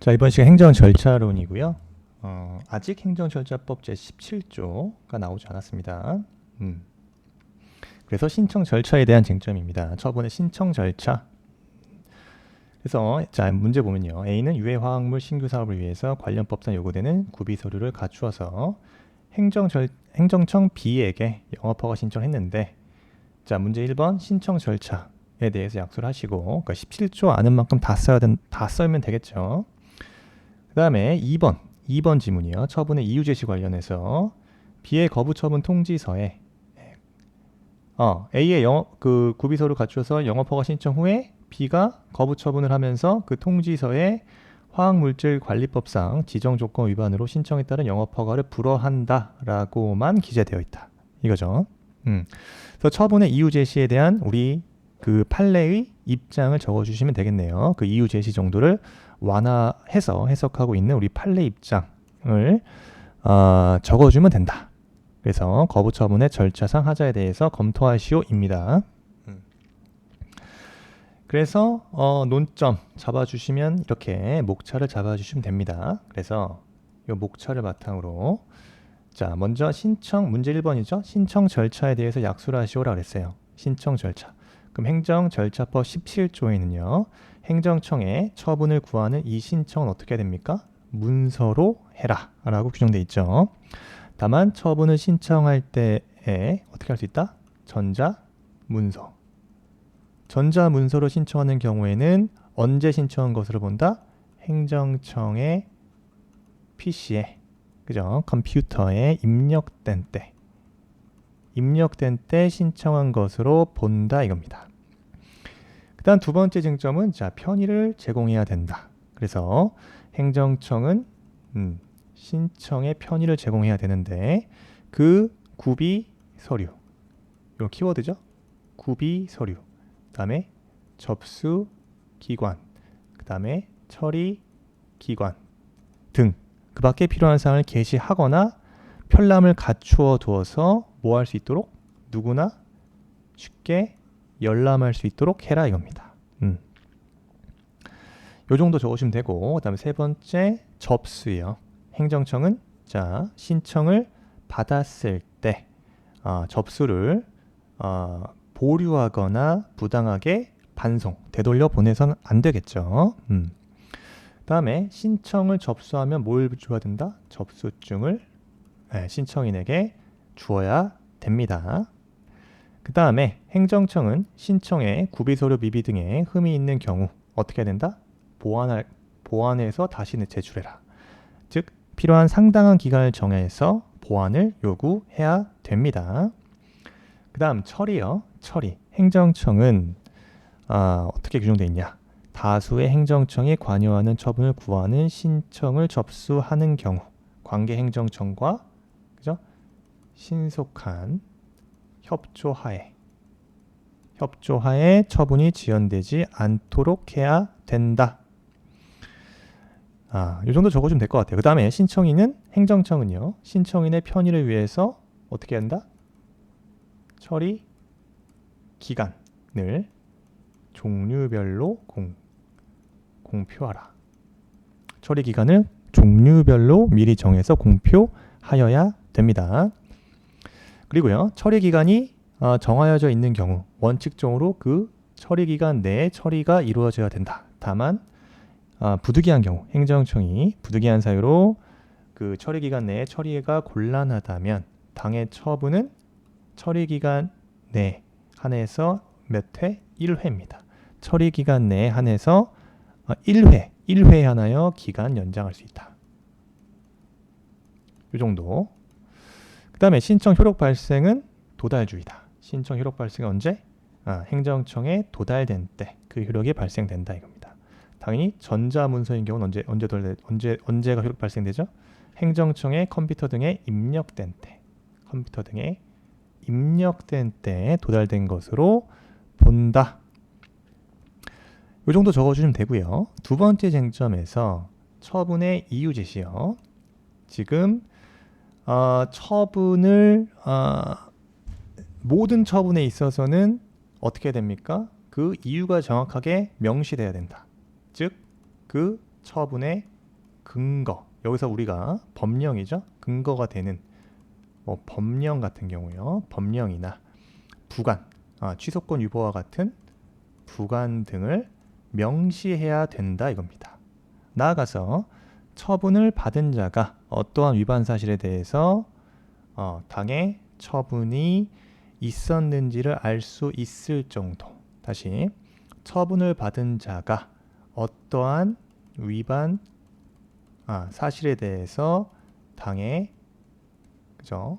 자, 이번 시간 행정절차론이고요. 아직 행정절차법 제17조가 나오지 않았습니다. 그래서 신청 절차에 대한 쟁점입니다. 처분의 신청 절차. 그래서 자, 문제 보면요. A는 유해 화학물 신규 사업을 위해서 관련 법상 요구되는 구비 서류를 갖추어서 행정청 B에게 영업허가 신청했는데, 자, 문제 1번 신청 절차에 대해서 약수를 하시고, 그러니까 17조 아는 만큼 다 써면 되겠죠. 그 다음에 2번 지문이요. 처분의 이유 제시 관련해서 B의 거부 처분 통지서에 A의 구비서를 갖춰서 영업허가 신청 후에 B가 거부 처분을 하면서 그 통지서에 화학물질관리법상 지정 조건 위반으로 신청에 따른 영업허가를 불허한다라고만 기재되어 있다. 이거죠. 그래서 처분의 이유 제시에 대한 우리 그 판례의 입장을 적어주시면 되겠네요. 그 이유 제시 정도를 완화해서 해석하고 있는 우리 판례 입장을 적어주면 된다. 그래서 거부 처분의 절차상 하자에 대해서 검토하시오입니다. 그래서 논점 잡아주시면 이렇게 목차를 잡아주시면 됩니다. 그래서 이 목차를 바탕으로 자, 먼저 문제 1번이죠. 신청 절차에 대해서 약수를 하시오라고 그랬어요. 신청 절차. 그럼 행정절차법 17조에는요. 행정청에 처분을 구하는 이 신청은 어떻게 됩니까? 문서로 해라 라고 규정되어 있죠. 다만 처분을 신청할 때에 어떻게 할 수 있다? 전자문서. 전자문서로 신청하는 경우에는 언제 신청한 것으로 본다? 행정청의 PC에, 그죠? 컴퓨터에 입력된 때 신청한 것으로 본다 이겁니다. 그 다음 두 번째 쟁점은 자, 편의를 제공해야 된다. 그래서 행정청은 신청의 편의를 제공해야 되는데 그 구비 서류, 이 키워드죠. 구비 서류, 그 다음에 접수 기관, 그 다음에 처리 기관 등 그 밖에 필요한 사항을 게시하거나 편람을 갖추어 두어서 뭐 할 수 있도록 누구나 쉽게 열람할 수 있도록 해라 이겁니다. 요 정도 적으시면 되고, 그 다음에 세 번째 접수요. 행정청은 자, 신청을 받았을 때 접수를 보류하거나 부당하게 반송, 되돌려 보내서는 안 되겠죠. 다음에 신청을 접수하면 뭘 줘야 된다? 접수증을 신청인에게 주어야 됩니다. 그 다음에 행정청은 신청에 구비서류 미비 등에 흠이 있는 경우 어떻게 해야 된다? 보완해서 다시 제출해라. 즉 필요한 상당한 기간을 정해서 보완을 요구해야 됩니다. 그 다음 처리요. 처리. 행정청은 어떻게 규정되어 있냐? 다수의 행정청이 관여하는 처분을 구하는 신청을 접수하는 경우 관계 행정청과 그죠? 신속한 협조하에 처분이 지연되지 않도록 해야 된다. 이 정도 적어주면 될 것 같아요. 그 다음에 행정청은요. 신청인의 편의를 위해서 어떻게 한다? 처리 기간을 종류별로 공표하라. 처리 기간을 종류별로 미리 정해서 공표하여야 됩니다. 그리고요. 처리 기간이 정하여져 있는 경우 원칙적으로 그 처리 기간 내에 처리가 이루어져야 된다. 다만 부득이한 경우 행정청이 부득이한 사유로 그 처리 기간 내에 처리가 곤란하다면 당해 처분은 처리 기간 내에 한해서 몇 회? 1회입니다. 처리 기간 내에 한해서 1회에 한하여 기간 연장할 수 있다. 이 정도. 그 다음에 신청 효력 발생은 도달주의다. 신청 효력 발생은 언제? 행정청에 도달된 때 그 효력이 발생된다 이겁니다. 당연히 전자문서인 경우는 언제가 효력 발생되죠? 행정청의 컴퓨터 등에 입력된 때 도달된 것으로 본다. 이 정도 적어주시면 되고요. 두 번째 쟁점에서 처분의 이유 제시요. 지금 처분을 모든 처분에 있어서는 어떻게 됩니까? 그 이유가 정확하게 명시돼야 된다. 즉 그 처분의 근거. 여기서 우리가 법령이죠. 근거가 되는 뭐 법령 같은 경우요. 법령이나 부관, 취소권 유보와 같은 부관 등을 명시해야 된다 이겁니다. 나아가서 처분을 받은 자가 어떠한 위반 사실에 대해서 당해 처분이 있었는지를 알 수 있을 정도. 다시 처분을 받은 자가 어떠한 위반 사실에 대해서 당해 그죠?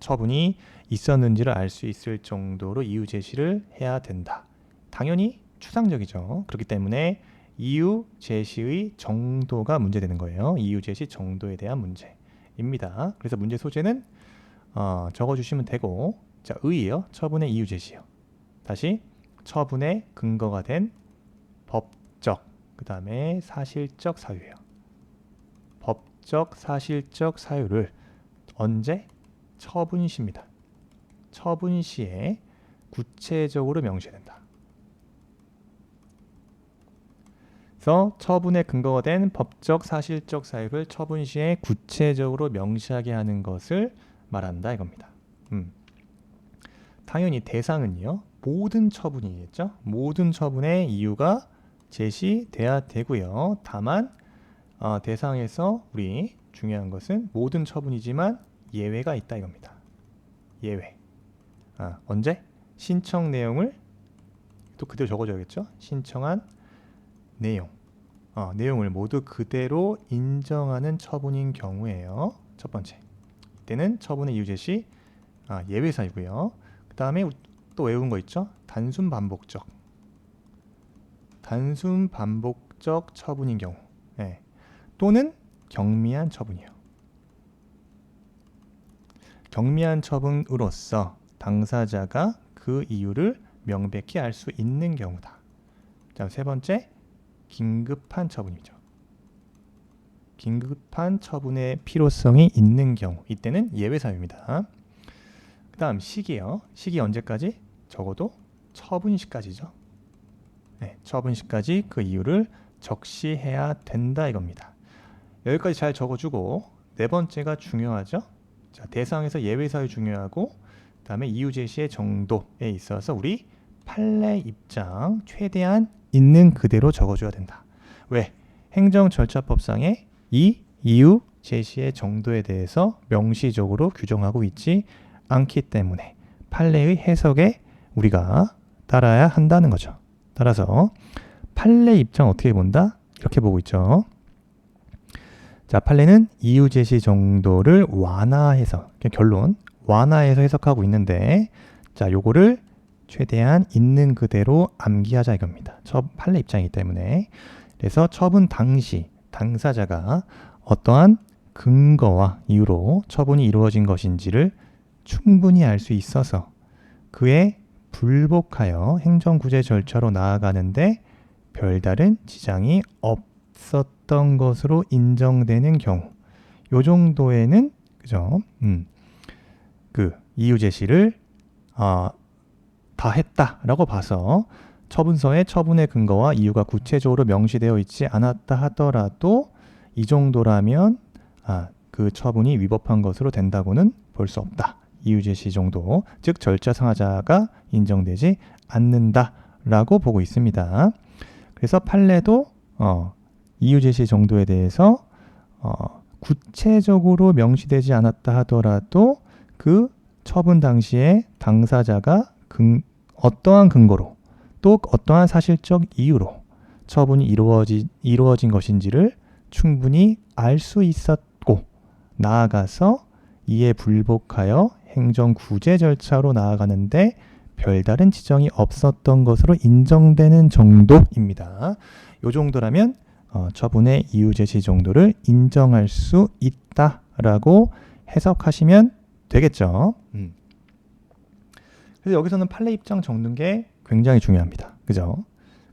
처분이 있었는지를 알 수 있을 정도로 이유 제시를 해야 된다. 당연히 추상적이죠. 그렇기 때문에 이유 제시의 정도가 문제되는 거예요. 이유 제시 정도에 대한 문제입니다. 그래서 문제 소재는 적어주시면 되고, 자, 의요. 처분의 이유 제시요. 다시 처분의 근거가 된 법적, 그 다음에 사실적 사유예요. 법적, 사실적 사유를 언제? 처분시입니다. 처분시에 구체적으로 명시해야 된다. 그래서 처분의 근거가 된 법적, 사실적 사유를 처분시에 구체적으로 명시하게 하는 것을 말한다 이겁니다. 당연히 대상은요. 모든 처분이겠죠. 모든 처분의 이유가 제시돼야 되고요. 다만 대상에서 우리 중요한 것은 모든 처분이지만 예외가 있다 이겁니다. 예외. 언제? 신청 내용을 또 그대로 적어줘야겠죠. 신청한 내용. 내용을 모두 그대로 인정하는 처분인 경우에요. 첫 번째. 이때는 처분의 이유 제시 예외 사유고요. 그 다음에 또 외운 거 있죠. 단순 반복적 처분인 경우. 네. 또는 경미한 처분이요. 경미한 처분으로서 당사자가 그 이유를 명백히 알 수 있는 경우다. 자, 세 번째, 긴급한 처분이죠. 긴급한 처분의 필요성이 있는 경우, 이때는 예외 사유입니다. 그 다음 시기요. 시기 언제까지? 적어도 처분시까지죠. 네, 처분시까지 그 이유를 적시해야 된다 이겁니다. 여기까지 잘 적어주고 네 번째가 중요하죠. 자, 대상에서 예외 사유 중요하고 그 다음에 이유 제시의 정도에 있어서 우리 판례 입장 최대한 있는 그대로 적어줘야 된다. 왜? 행정절차법상에 이 이유 제시의 정도에 대해서 명시적으로 규정하고 있지 않기 때문에 판례의 해석에 우리가 따라야 한다는 거죠. 따라서 판례 입장 어떻게 본다? 이렇게 보고 있죠. 자, 판례는 이유 제시 정도를 완화해서, 결론 완화해서 해석하고 있는데, 자, 요거를 최대한 있는 그대로 암기하자 이겁니다. 판례 입장이기 때문에. 그래서 처분 당시 당사자가 어떠한 근거와 이유로 처분이 이루어진 것인지를 충분히 알 수 있어서 그에 불복하여 행정구제 절차로 나아가는데 별다른 지장이 없었던 것으로 인정되는 경우, 요 정도에는 그죠? 그 이유 제시를 다 했다라고 봐서 처분서에 처분의 근거와 이유가 구체적으로 명시되어 있지 않았다 하더라도 이 정도라면 그 처분이 위법한 것으로 된다고는 볼 수 없다. 이유 제시 정도, 즉 절차 상하자가 인정되지 않는다라고 보고 있습니다. 그래서 판례도 이유 제시 정도에 대해서 구체적으로 명시되지 않았다 하더라도 그 처분 당시에 당사자가 어떠한 근거로 또 어떠한 사실적 이유로 처분이 이루어진 것인지를 충분히 알 수 있었고 나아가서 이에 불복하여 행정구제 절차로 나아가는데 별다른 지정이 없었던 것으로 인정되는 정도입니다. 이 정도라면 처분의 이유 제시 정도를 인정할 수 있다라고 해석하시면 되겠죠. 그래서 여기서는 판례 입장 적는 게 굉장히 중요합니다. 그죠?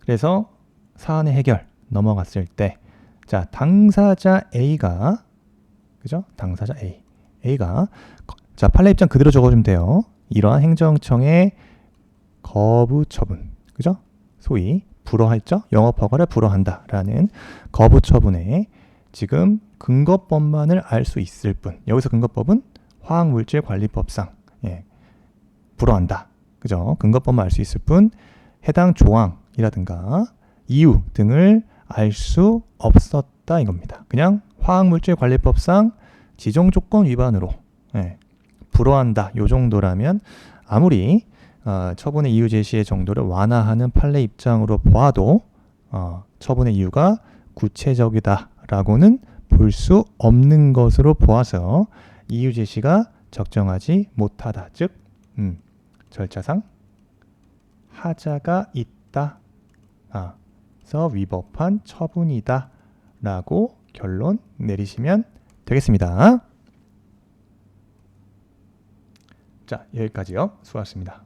그래서 사안의 해결 넘어갔을 때, 자, 당사자 A가, 그죠? 당사자 A가, 자, 판례 입장 그대로 적어주면 돼요. 이러한 행정청의 거부 처분, 그죠? 소위 불허했죠? 영업 허가를 불허한다라는 거부 처분에 지금 근거법만을 알 수 있을 뿐, 여기서 근거법은 화학물질관리법상 불허한다. 그죠? 근거법만 알 수 있을 뿐 해당 조항이라든가 이유 등을 알 수 없었다 이겁니다. 그냥 화학물질관리법상 지정조건 위반으로 불허한다. 요 정도라면 아무리 처분의 이유 제시의 정도를 완화하는 판례 입장으로 보아도 처분의 이유가 구체적이다라고는 볼 수 없는 것으로 보아서 이유 제시가 적정하지 못하다. 즉 절차상 하자가 있다. 서 위법한 처분이다. 라고 결론 내리시면 되겠습니다. 자, 여기까지요. 수고하셨습니다.